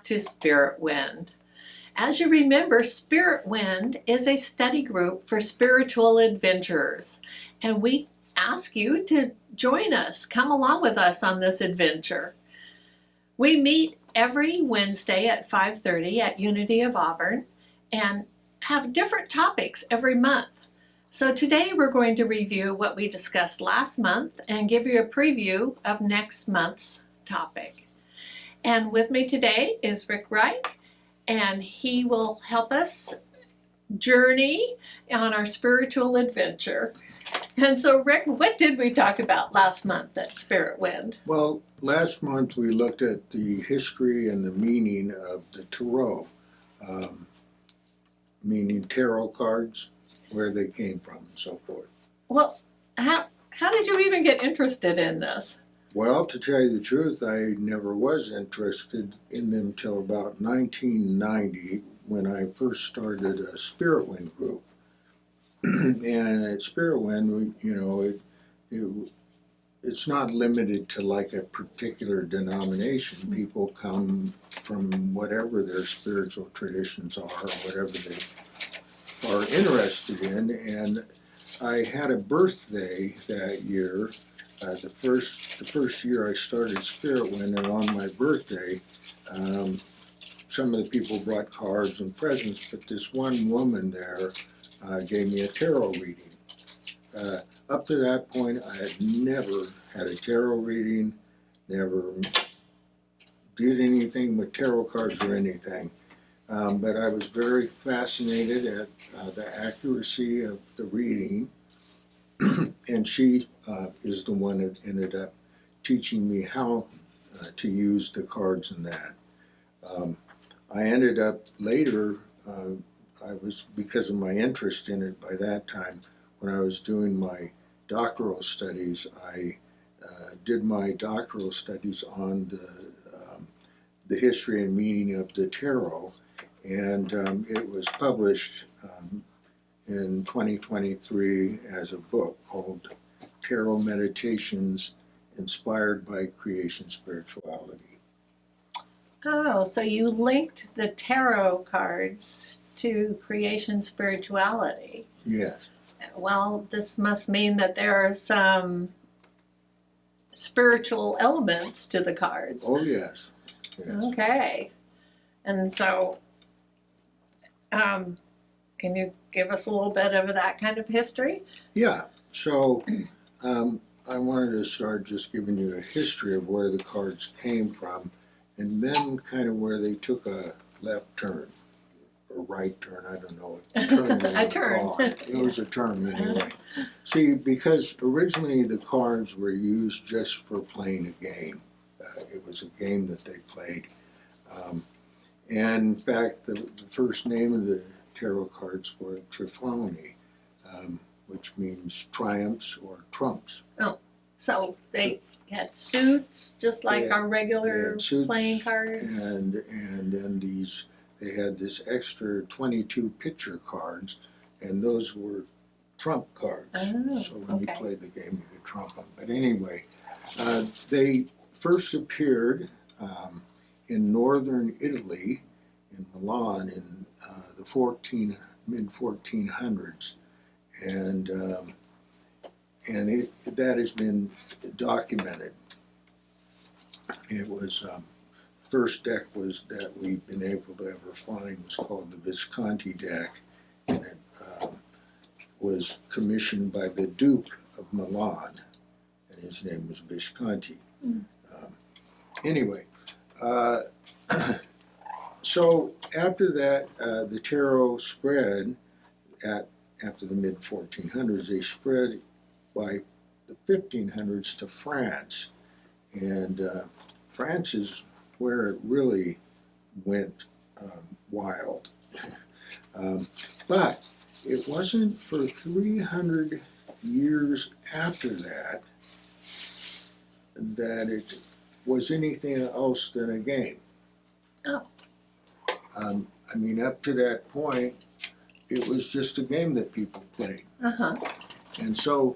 to Spiritwind. As you remember, Spiritwind is a study group for spiritual adventurers, and we ask you to join us, come along with us on this adventure. We meet every Wednesday at 5:30 at Unity of Auburn and have different topics every month. So today we're going to review what we discussed last month and give you a preview of next month's topic. And with me today is Rick Wright, and he will help us journey on our spiritual adventure. And so, Rick, what did we talk about last month at Spiritwind? Well, last month we looked at the history and the meaning of the tarot, meaning tarot cards, where they came from, and so forth. Well, how did you even get interested in this? Well, to tell you the truth, I never was interested in them till about 1990 when I first started a Spiritwind group. And at Spiritwind, it's not limited to like a particular denomination. People come from whatever their spiritual traditions are, or whatever they are interested in. And I had a birthday that year, the first year I started Spiritwind, and on my birthday, some of the people brought cards and presents, but this one woman there gave me a tarot reading. Up to that point, I had never had a tarot reading, never did anything with tarot cards or anything. But I was very fascinated at the accuracy of the reading, and she is the one that ended up teaching me how to use the cards and that. I ended up later, because of my interest in it by that time, when I was doing my doctoral studies, I did my doctoral studies on the history and meaning of the tarot, and it was published in 2023 as a book called Tarot Meditations Inspired by Creation Spirituality. Oh, so you linked the tarot cards to creation spirituality. Yes. Well, this must mean that there are some spiritual elements to the cards. Oh, yes. Yes. Okay. And so, can you give us a little bit of that kind of history? Yeah. So, I wanted to start just giving you a history of where the cards came from, and then kind of where they took a left turn. Or right turn, I don't know what turn they A turn. call it. It was a turn anyway. See, because originally the cards were used just for playing a game. It was a game that they played. And in fact, the first name of the tarot cards were Trifani, which means triumphs or trumps. Oh, so they had suits, just like our regular playing cards? And then they had this extra 22 picture cards, and those were trump cards. Oh, so when you played the game, you could trump them. But anyway, they first appeared in northern Italy, in Milan, in the mid-1400s. And that has been documented. It was... first deck that we've been able to ever find was called the Visconti deck, and it was commissioned by the Duke of Milan, and his name was Visconti. Anyway, so after that, the tarot spread after the mid-1400s. They spread by the 1500s to France, and France is where it really went wild. But it wasn't for 300 years after that it was anything else than a game. Oh. I mean, up to that point, it was just a game that people played. Uh-huh. And so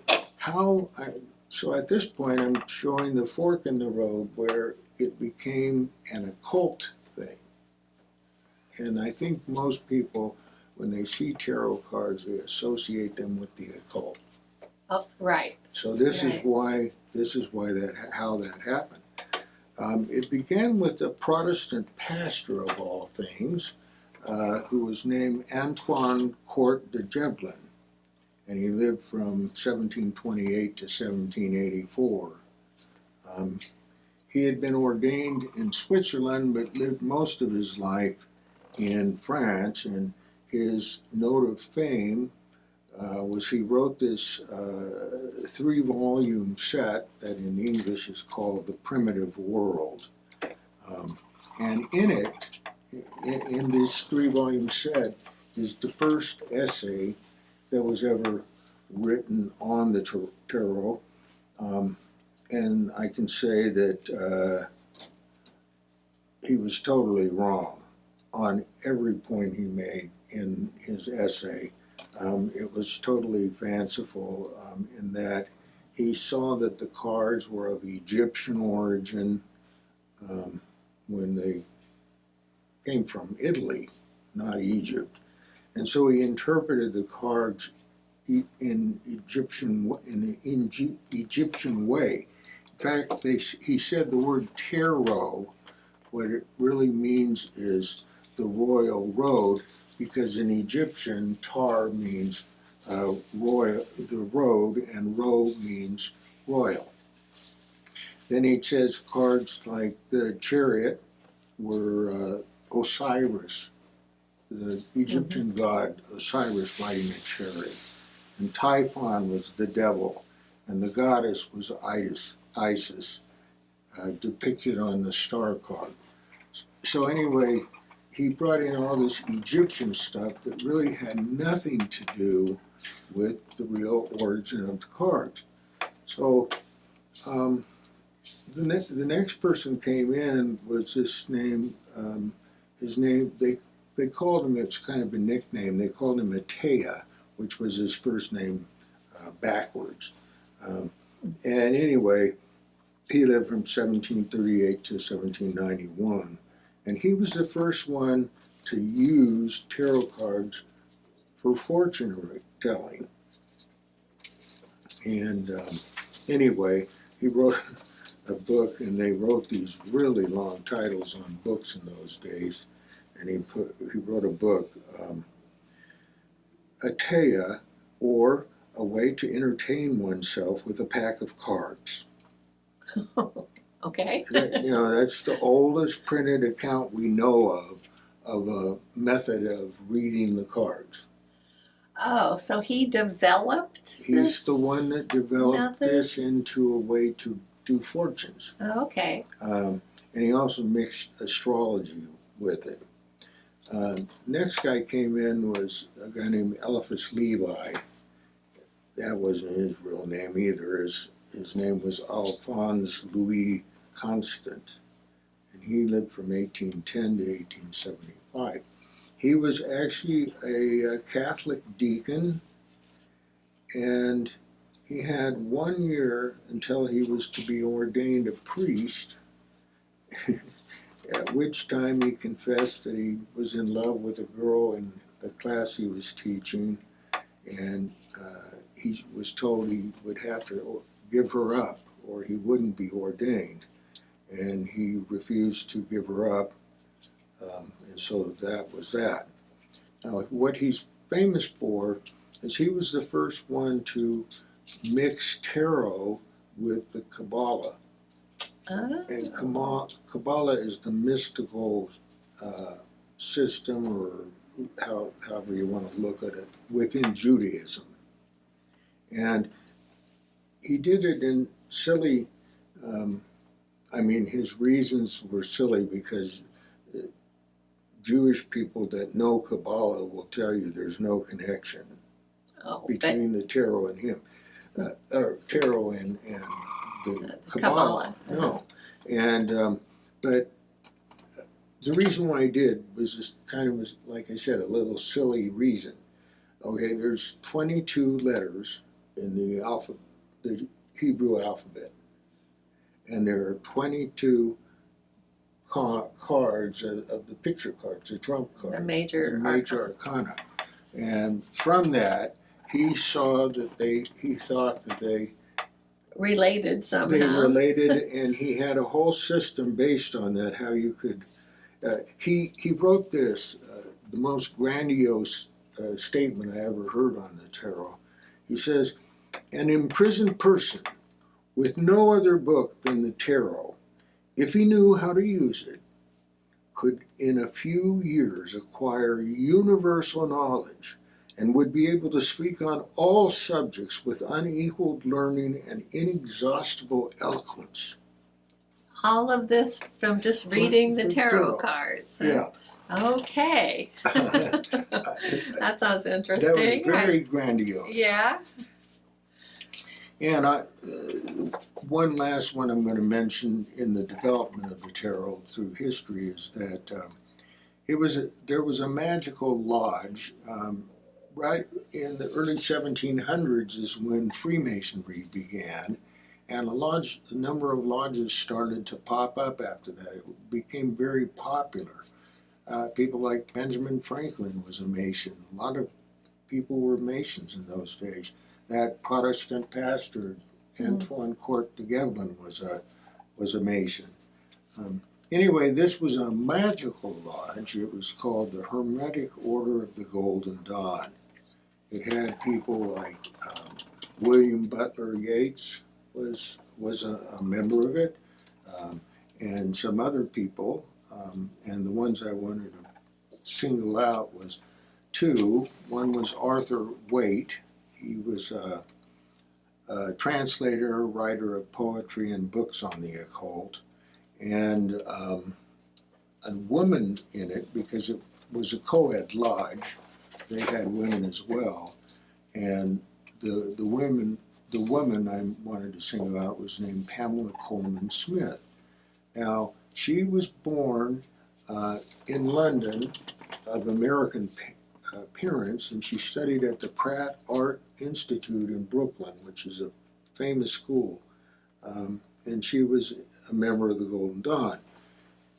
so at this point, I'm showing the fork in the road where it became an occult thing. and I think most people, when they see tarot cards, they associate them with the occult. Oh, right. So this is Right. why how that happened. It began with a Protestant pastor of all things, who was named Antoine Court de Geblin, and he lived from 1728 to 1784. He had been ordained in Switzerland, but lived most of his life in France, and his note of fame was he wrote this 3-volume set that in English is called The Primitive World. And in it, in this 3-volume set, is the first essay that was ever written on the tarot. And I can say that he was totally wrong on every point he made in his essay. It was totally fanciful in that he saw that the cards were of Egyptian origin when they came from Italy, not Egypt. And so he interpreted the cards in Egyptian way. In fact, he said the word tarot, what it really means is the royal road, because in Egyptian, tar means royal, the road, and ro means royal. Then he says cards like the chariot were Osiris, the Egyptian god Osiris riding a chariot. And Typhon was the devil, and the goddess was Isis, depicted on the star card. So anyway, he brought in all this Egyptian stuff that really had nothing to do with the real origin of the cards. So the next person came in was this name. His name they called him. It's kind of a nickname. They called him Atea, which was his first name backwards. And anyway, he lived from 1738 to 1791, and he was the first one to use tarot cards for fortune telling. And anyway, he wrote a book, and they wrote these really long titles on books in those days. And he wrote a book, Atea, or A Way to Entertain Oneself with a Pack of Cards. Okay. That's the oldest printed account we know of a method of reading the cards. Oh, so he developed He's the one that developed method? this into a way to do fortunes. Okay. And he also mixed astrology with it. Next guy came in was a guy named Eliphas Levi. That wasn't his real name either. His name was Alphonse Louis Constant, and he lived from 1810 to 1875. He was actually a Catholic deacon, and he had 1 year until he was to be ordained a priest, at which time he confessed that he was in love with a girl in the class he was teaching, and he was told he would have to give her up or he wouldn't be ordained. And he refused to give her up, and so that was that. Now, what he's famous for is he was the first one to mix tarot with the Kabbalah. Oh. And Kabbalah is the mystical system, or however you want to look at it, within Judaism. And he did it in silly, his reasons were silly because Jewish people that know Kabbalah will tell you there's no connection between the tarot and him, or tarot and the Kabbalah. No, and but the reason why I did was just was, like I said, a little silly reason. Okay, there's 22 letters in the Hebrew alphabet, and there are 22 cards of the picture cards, the trump cards, The major arcana. And from that, he thought that they related somehow. they related, and he had a whole system based on that, how you could, he wrote this, the most grandiose statement I ever heard on the tarot. He says, an imprisoned person with no other book than the tarot, if he knew how to use it, could in a few years acquire universal knowledge and would be able to speak on all subjects with unequaled learning and inexhaustible eloquence. All of this from just reading the From tarot cards. Yeah. Okay. That sounds interesting. That was very grandiose. Yeah. And one last one I'm going to mention in the development of the tarot through history is that there was a magical lodge right in the early 1700s is when Freemasonry began, and a number of lodges started to pop up after that. It became very popular. People like Benjamin Franklin was a Mason. A lot of people were Masons in those days. That Protestant pastor, Antoine Court de Guesclin, was a Mason. Anyway, this was a magical lodge. It was called the Hermetic Order of the Golden Dawn. It had people like William Butler Yeats was a member of it, and some other people. And the ones I wanted to single out was two. One was Arthur Waite. He was a translator, writer of poetry and books on the occult, and a woman in it, because it was a co-ed lodge. They had women as well, and the woman I wanted to single out was named Pamela Coleman Smith. Now, she was born in London of American parents, and she studied at the Pratt Art Institute in Brooklyn, which is a famous school, and she was a member of the Golden Dawn.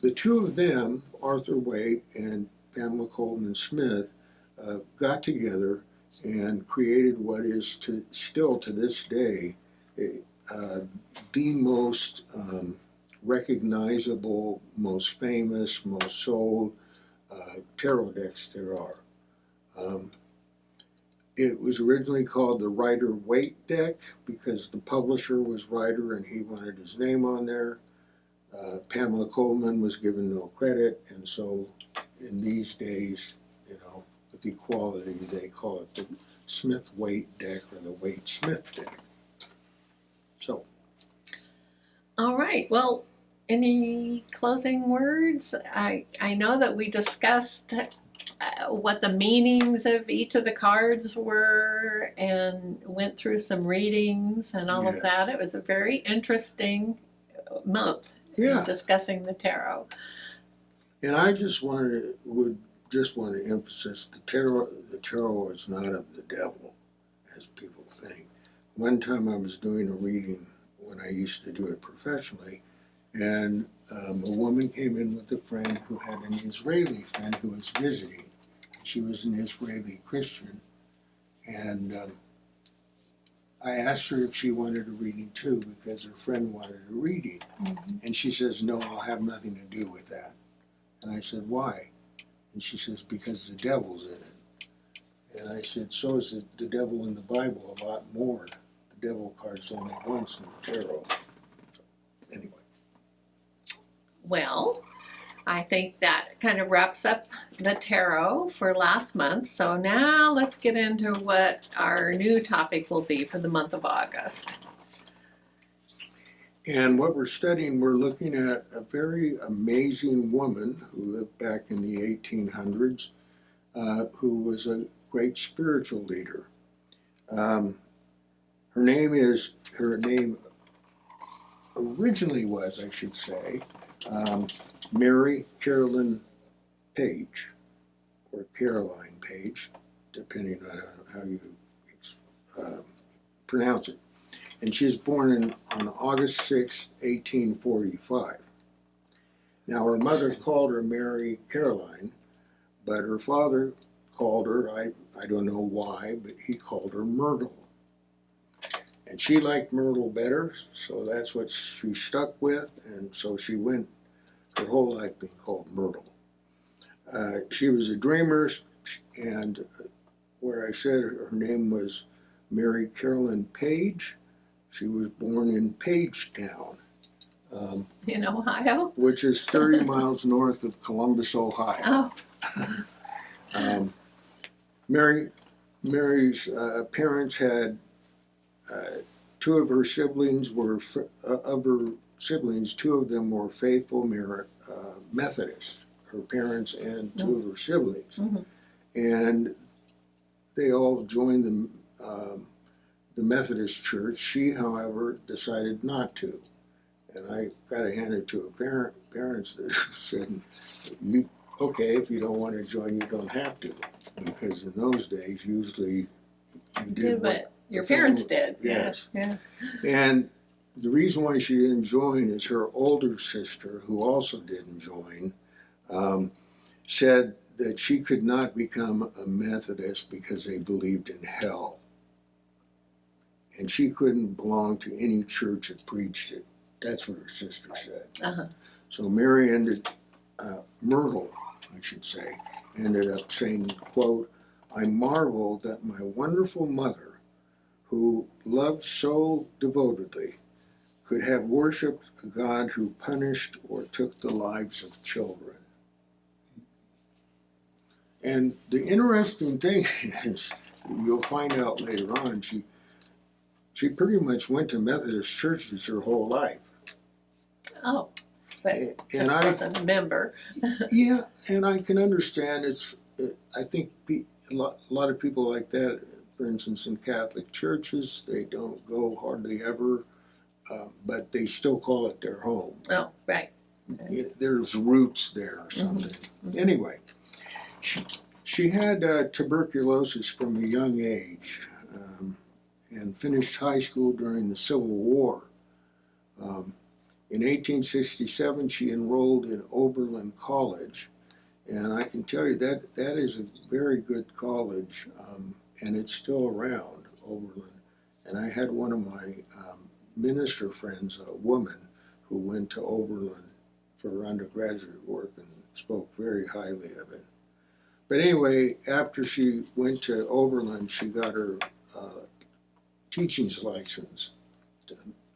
The two of them, Arthur Waite and Pamela Coleman Smith, got together and created what is still to this day the most recognizable, most famous, most sold tarot decks there are. It was originally called the Rider-Waite deck because the publisher was Rider and he wanted his name on there. Pamela Coleman was given no credit, and so in these days, with equality, they call it the Smith-Waite deck or the Waite-Smith deck. So. All right. Well, any closing words? I know that we discussed what the meanings of each of the cards were and went through some readings and all of that. It was a very interesting month in discussing the tarot. And I would just want to emphasize the tarot is not of the devil, as people think. One time I was doing a reading when I used to do it professionally, and a woman came in with a friend who had an Israeli friend who was visiting. She was an Israeli Christian, and I asked her if she wanted a reading too because her friend wanted a reading. Mm-hmm. And she says, no, I'll have nothing to do with that. And I said, why? And she says, because the devil's in it. And I said, so is the devil in the Bible a lot more. The devil card's only once in the tarot. So, anyway. Well, I think that kind of wraps up the tarot for last month. So now let's get into what our new topic will be for the month of August. And what we're studying, we're looking at a very amazing woman who lived back in the 1800s, who was a great spiritual leader. Her name originally was, I should say, Mary Caroline Page, or Caroline Page, depending on how you pronounce it. And she was born on August 6, 1845. Now, her mother called her Mary Caroline, but her father called her, I don't know why, but he called her Myrtle. And she liked Myrtle better, so that's what she stuck with, and so she went her whole life being called Myrtle. She was a dreamer, and where I said her name was Mary Carolyn Page, she was born in Pagetown, In Ohio? which is 30 miles north of Columbus, Ohio. Oh. Mary's parents had two of her siblings two of them were faithful Methodists, her parents and two of her siblings. Mhm. And they all joined the Methodist Church. She, however, decided not to. And I got to hand it to her parents that said, okay, if you don't want to join, you don't have to. Because in those days, usually you did what your parents did. Yes. Yeah. And the reason why she didn't join is her older sister, who also didn't join, said that she could not become a Methodist because they believed in hell. And she couldn't belong to any church that preached it. That's what her sister said. Uh-huh. So Myrtle, I should say, ended up saying, quote, "I marvel that my wonderful mother, who loved so devotedly, could have worshipped a God who punished or took the lives of children." And the interesting thing is, you'll find out later on, she pretty much went to Methodist churches her whole life. Oh, but And just wasn't a member. Yeah, and I can understand I think a lot of people like that, for instance, in Catholic churches, they don't go hardly ever, but they still call it their home. Oh, right. There's roots there or something. Mm-hmm. Anyway, she had tuberculosis from a young age, and finished high school during the Civil War. In 1867, she enrolled in Oberlin College, and I can tell you that is a very good college, and it's still around, Oberlin. And I had one of my minister friends, a woman, who went to Oberlin for undergraduate work and spoke very highly of it. But anyway, after she went to Oberlin, she got her teaching's license.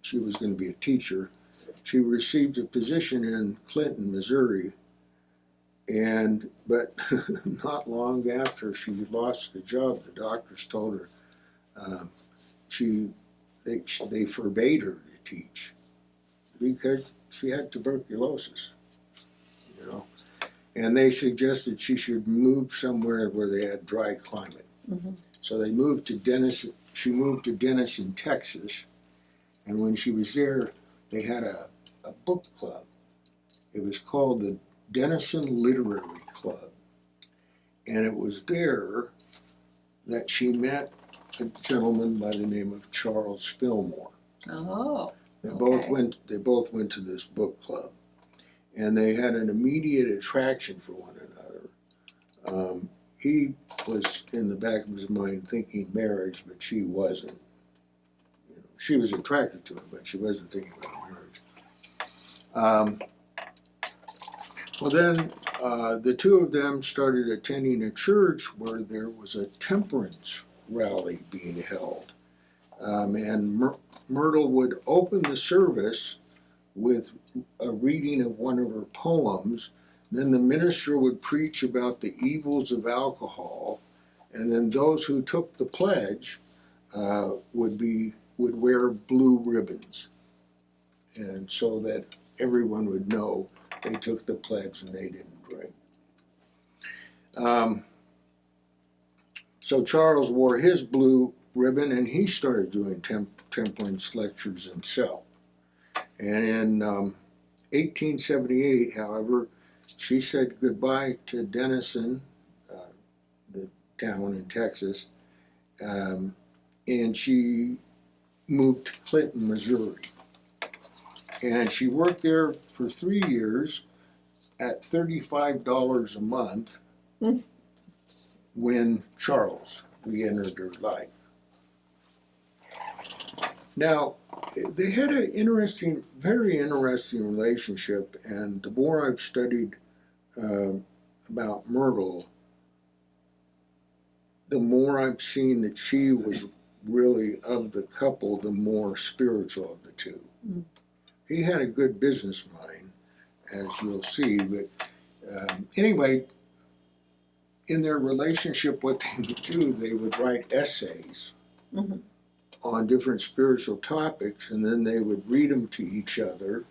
She was going to be a teacher. She received a position in Clinton, Missouri, but not long after she lost the job, the doctors told her they forbade her to teach because she had tuberculosis, and they suggested she should move somewhere where they had dry climate. Mm-hmm. So they moved to Denison. She moved to Denison, Texas, and when she was there, they had a book club. It was called the Denison Literary Club. And it was there that she met a gentleman by the name of Charles Fillmore. Oh. They both went to this book club. And they had an immediate attraction for one another. He was in the back of his mind thinking marriage, but she wasn't. She was attracted to him, but she wasn't thinking about marriage. Well, then the two of them started attending a church where there was a temperance rally being held. And Myrtle would open the service with a reading of one of her poems. Then the minister would preach about the evils of alcohol, and then those who took the pledge would wear blue ribbons, and so that everyone would know they took the pledge and they didn't drink. So Charles wore his blue ribbon, and he started doing temperance lectures himself. And in 1878, however, she said goodbye to Denison, the town in Texas, and she moved to Clinton, Missouri. And she worked there for 3 years, at $35 a month Mm. when Charles re-entered her life. Now, they had an interesting, very interesting relationship, and the more I've studied about Myrtle, the more I've seen that she was really, of the couple, the more spiritual of the two. Mm. He had a good business mind, as you'll see, but anyway, in their relationship, what they would do, they would write essays Mm-hmm. on different spiritual topics, and then they would read them to each other,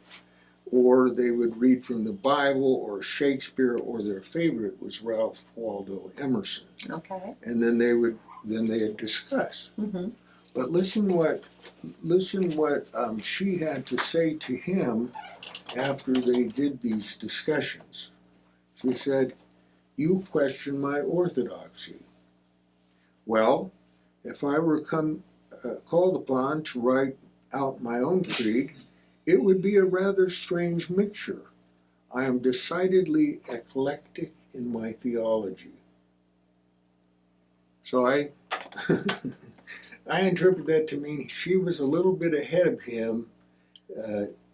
or they would read from the Bible or Shakespeare, or their favorite was Ralph Waldo Emerson. Okay. And then they'd discuss. Mm-hmm. But listen what she had to say to him after they did these discussions. She said, "You question my orthodoxy. Well, if I were called upon to write out my own creed, it would be a rather strange mixture. I am decidedly eclectic in my theology." So I interpret that to mean she was a little bit ahead of him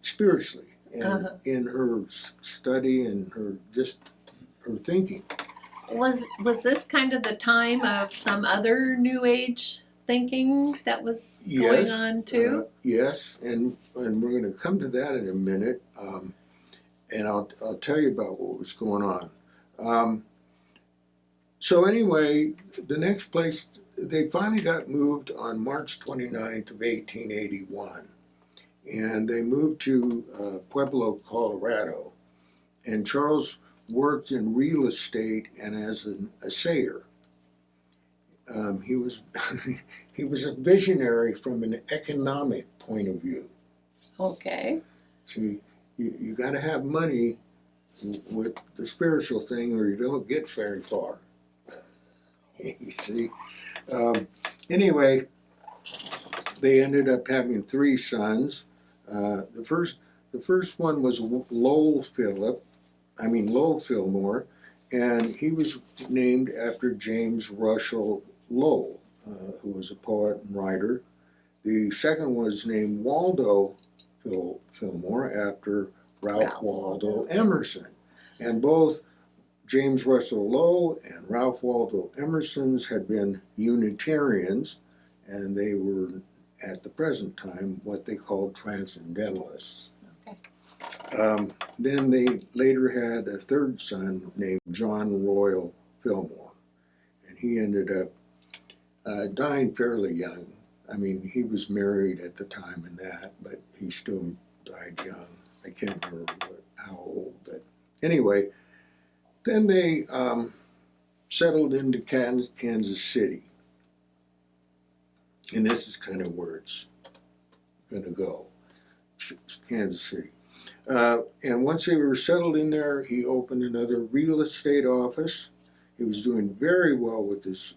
spiritually, and in her study and her thinking. Was this kind of the time of some other New Age thinking that was going on too? Yes, and we're going to come to that in a minute, and I'll tell you about what was going on. So anyway, the next place, they finally got moved on March 29th of 1881, and they moved to Pueblo, Colorado, and Charles worked in real estate and as an assayer. He was he was a visionary from an economic point of view. Okay. See, you got to have money with the spiritual thing, or you don't get very far. You see. Anyway, they ended up having 3 sons. The first one was Lowell Fillmore, and he was named after James Russell Lowell, who was a poet and writer. The second was named Waldo Fillmore after Ralph Waldo Emerson, and both James Russell Lowell and Ralph Waldo Emerson's had been Unitarians, and they were, at the present time, what they called Transcendentalists. Okay. Then they later had a third son named John Royal Fillmore, and he ended up dying fairly young. I mean, he was married at the time and that, but he still died young. I can't remember how old, but anyway, then they settled into Kansas City. And this is kind of where it's going to go, Kansas City. And once they were settled in there, he opened another real estate office. He was doing very well with his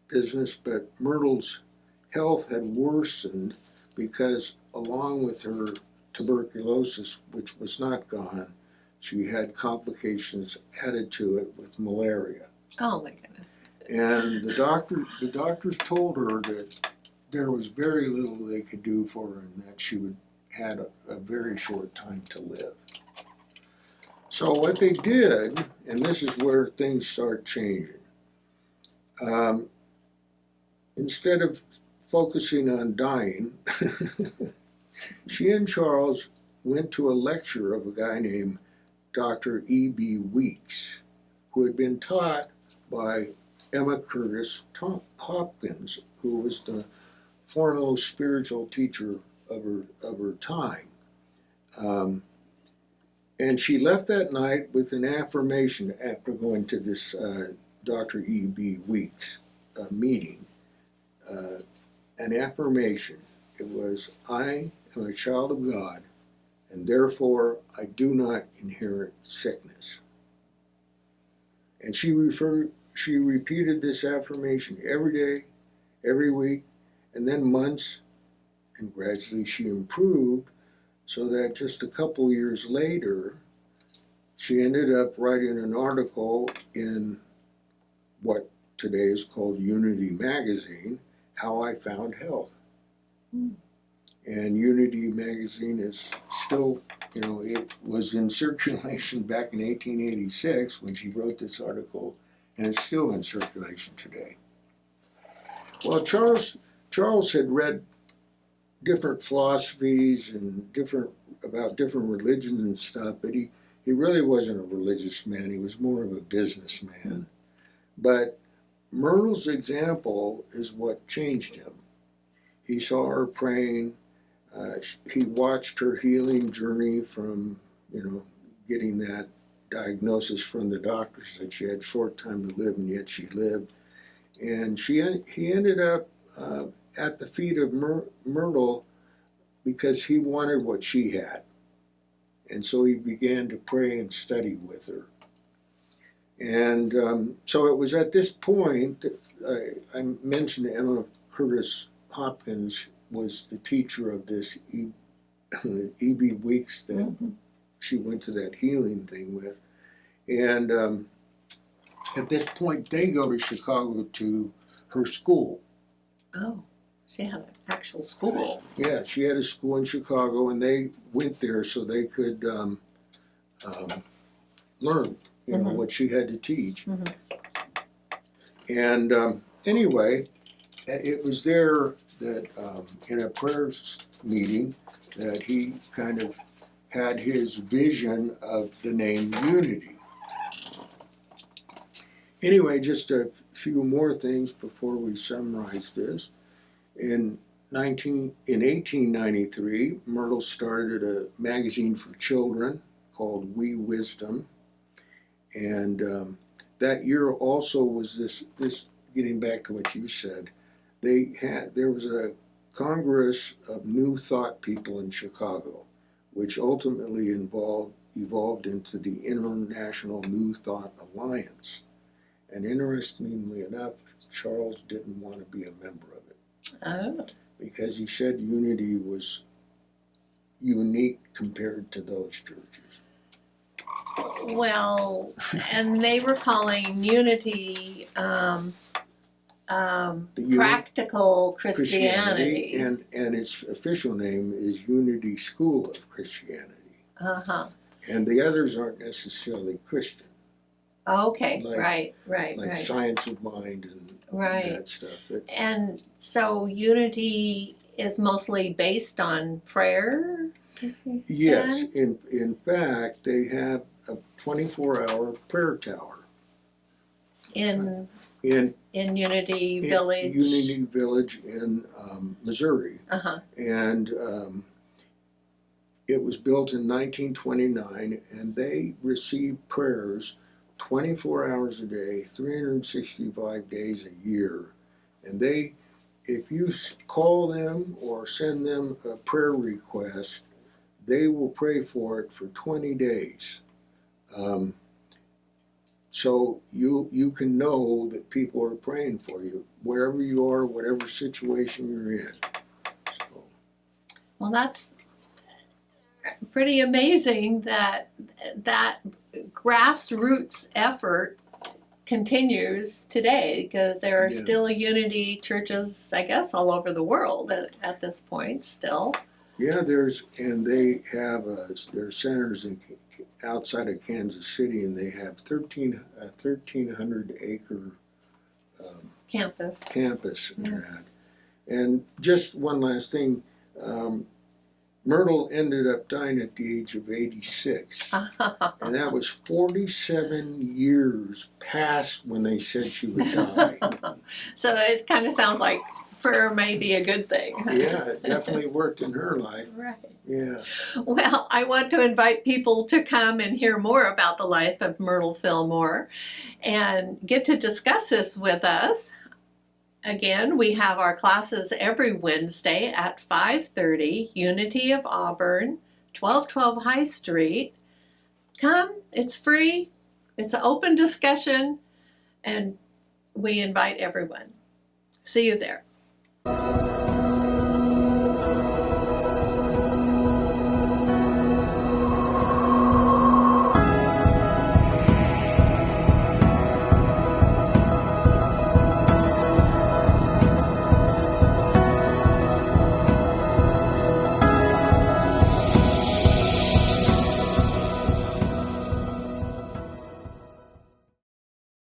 business, but Myrtle's health had worsened because, along with her tuberculosis, which was not gone, she had complications added to it with malaria. Oh my goodness. And the doctors told her that there was very little they could do for her, and that she had a very short time to live. So what they did, and this is where things start changing, instead of focusing on dying, she and Charles went to a lecture of a guy named Dr. E.B. Weeks, who had been taught by Emma Curtis Hopkins, who was the foremost spiritual teacher of her time. And she left that night with an affirmation after going to this Dr. E.B. Weeks meeting. An affirmation. It was, "I am a child of God, and therefore I do not inherit sickness." And she repeated this affirmation every day, every week, and then months, and gradually she improved, so that just a couple years later, she ended up writing an article in what today is called Unity Magazine, How I Found Health. Mm. And Unity Magazine is still, it was in circulation back in 1886 when she wrote this article, and it's still in circulation today. Well, Charles had read different philosophies and about different religions and stuff, but he really wasn't a religious man. He was more of a businessman. But Myrtle's example is what changed him. He saw her praying. He watched her healing journey from, getting that diagnosis from the doctors that she had a short time to live, and yet she lived. And he ended up at the feet of Myrtle because he wanted what she had. And so he began to pray and study with her. And so it was at this point that I mentioned Emma Curtis Hopkins was the teacher of this E.B. Weeks that she went to that healing thing with. And at this point, they go to Chicago to her school. Oh, she had an actual school. Yeah, she had a school in Chicago, and they went there so they could learn, what she had to teach. And anyway, it was there that in a prayer meeting that he kind of had his vision of the name Unity. Anyway, just a few more things before we summarize this. In 1893, Myrtle started a magazine for children called We Wisdom, and that year also was this. Getting back to what you said, there was a Congress of New Thought people in Chicago, which ultimately evolved into the International New Thought Alliance. And interestingly enough, Charles didn't want to be a member of it. Oh. Because he said unity was unique compared to those churches. Well, and they were calling unity practical Christianity. And its official name is Unity School of Christianity. Uh-huh. And the others aren't necessarily Christian. Okay, Like right. Science of Mind and that stuff. And so unity is mostly based on prayer? Yes, in fact, they have a 24-hour prayer tower. In Unity Village? Unity Village in Missouri. Uh-huh. And it was built in 1929, and they receive prayers 24 hours a day, 365 days a year. And if you call them or send them a prayer request, they will pray for it for 20 days. So you can know that people are praying for you, wherever you are, whatever situation you're in. So. Well, that's pretty amazing that grassroots effort continues today, because there are still unity churches, I guess, all over the world at this point still. Yeah, they have their centers outside of Kansas City, and they have 1,300 acre campus. And and just one last thing. Myrtle ended up dying at the age of 86. And that was 47 years past when they said she would die. So it kind of sounds like prayer may be a good thing. Yeah, it definitely worked in her life. Right. Yeah. Well, I want to invite people to come and hear more about the life of Myrtle Fillmore and get to discuss this with us. Again, we have our classes every Wednesday at 5:30, Unity of Auburn, 1212 High Street. Come, it's free, it's an open discussion, and we invite everyone. See you there.